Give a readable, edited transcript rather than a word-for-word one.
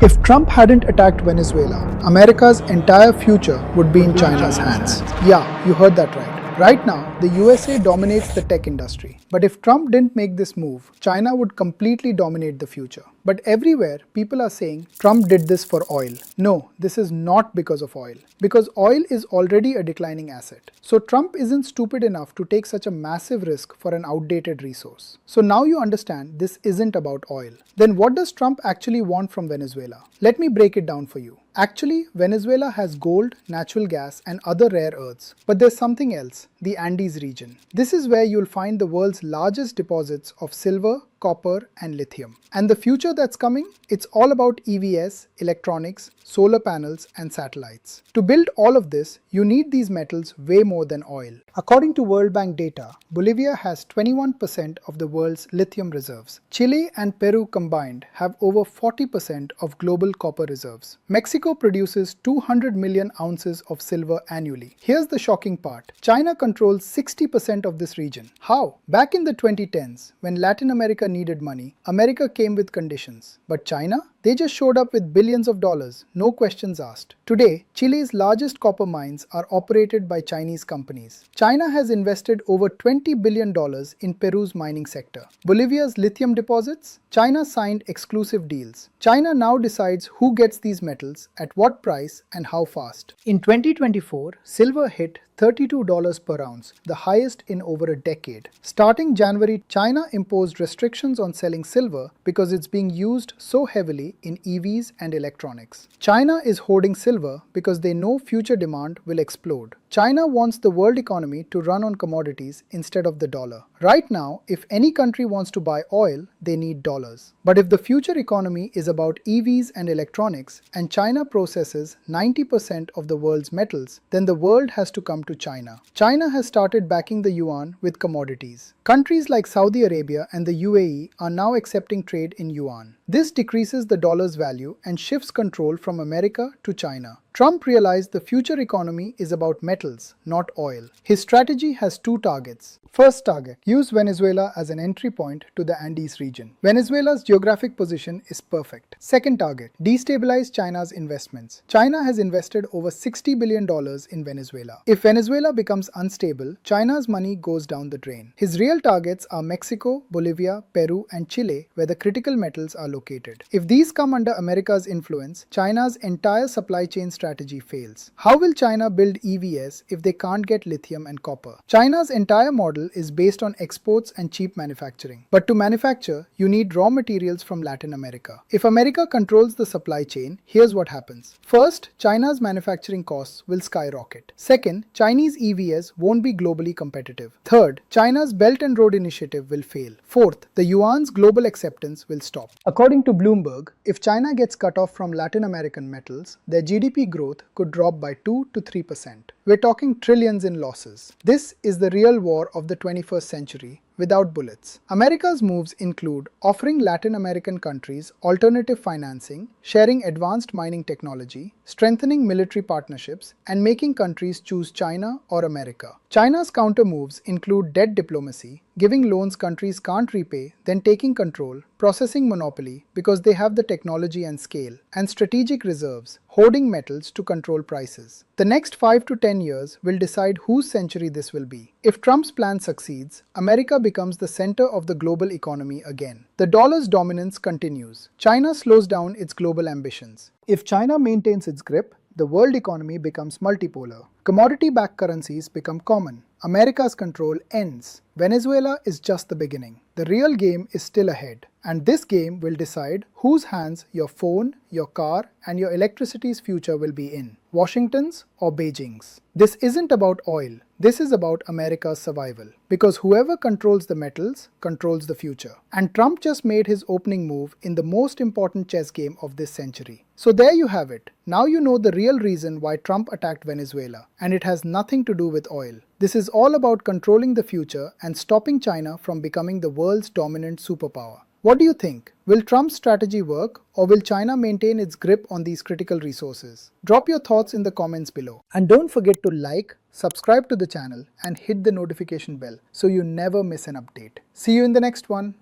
If Trump hadn't attacked Venezuela, America's entire future would be in China's hands. Yeah, you heard that right. Right now, the USA dominates the tech industry. But if Trump didn't make this move, China would completely dominate the future. But everywhere, people are saying Trump did this for oil. No, this is not because of oil. Because oil is already a declining asset. So Trump isn't stupid enough to take such a massive risk for an outdated resource. So now you understand this isn't about oil. Then what does Trump actually want from Venezuela? Let me break it down for you. Actually, Venezuela has gold, natural gas, and other rare earths. But there's something else, the Andes region. This is where you'll find the world's largest deposits of silver, copper, and lithium. And the future that's coming? It's all about EVs, electronics, solar panels, and satellites. To build all of this, you need these metals way more than oil. According to World Bank data, Bolivia has 21% of the world's lithium reserves. Chile and Peru combined have over 40% of global copper reserves. Mexico produces 200 million ounces of silver annually. Here's the shocking part. China controls 60% of this region. How? Back in the 2010s, when Latin America needed money, America came with conditions. But China? They just showed up with billions of dollars, no questions asked. Today, Chile's largest copper mines are operated by Chinese companies. China has invested over $20 billion in Peru's mining sector. Bolivia's lithium deposits? China signed exclusive deals. China now decides who gets these metals, at what price, and how fast. In 2024, silver hit $32 per ounce, the highest in over a decade. Starting January, China imposed restrictions on selling silver because it's being used so heavily in EVs and electronics. China is hoarding silver because they know future demand will explode. China wants the world economy to run on commodities instead of the dollar. Right now, if any country wants to buy oil, they need dollars. But if the future economy is about EVs and electronics, and China processes 90% of the world's metals, then the world has to come to China. China has started backing the yuan with commodities. Countries like Saudi Arabia and the UAE are now accepting trade in yuan. This decreases the dollar's value and shifts control from America to China. Trump realized the future economy is about metals, not oil. His strategy has two targets. First target, use Venezuela as an entry point to the Andes region. Venezuela's geographic position is perfect. Second target, destabilize China's investments. China has invested over $60 billion in Venezuela. If Venezuela becomes unstable, China's money goes down the drain. His real targets are Mexico, Bolivia, Peru, and Chile, where the critical metals are located. If these come under America's influence, China's entire supply chain strategy fails. How will China build EVs if they can't get lithium and copper? China's entire model is based on exports and cheap manufacturing. But to manufacture, you need raw materials from Latin America. If America controls the supply chain, here's what happens. First, China's manufacturing costs will skyrocket. Second, Chinese EVs won't be globally competitive. Third, China's Belt and Road Initiative will fail. Fourth, the yuan's global acceptance will stop. According to Bloomberg, if China gets cut off from Latin American metals, their GDP growth could drop by 2 to 3%. We're talking trillions in losses. This is the real war of the 21st century, without bullets. America's moves include offering Latin American countries alternative financing, sharing advanced mining technology, strengthening military partnerships, and making countries choose China or America. China's counter moves include debt diplomacy, giving loans countries can't repay, then taking control, processing monopoly because they have the technology and scale, and strategic reserves, hoarding metals to control prices. The next 5 to 10 years will decide whose century this will be. If Trump's plan succeeds, America becomes the center of the global economy again. The dollar's dominance continues. China slows down its global ambitions. If China maintains its grip, the world economy becomes multipolar. Commodity-backed currencies become common. America's control ends. Venezuela is just the beginning. The real game is still ahead. And this game will decide whose hands your phone, your car, and your electricity's future will be in. Washington's or Beijing's. This isn't about oil. This is about America's survival. Because whoever controls the metals controls the future. And Trump just made his opening move in the most important chess game of this century. So there you have it. Now you know the real reason why Trump attacked Venezuela. And it has nothing to do with oil. This is all about controlling the future and stopping China from becoming the world's dominant superpower. What do you think? Will Trump's strategy work, or will China maintain its grip on these critical resources? Drop your thoughts in the comments below. And don't forget to like, subscribe to the channel, and hit the notification bell so you never miss an update. See you in the next one.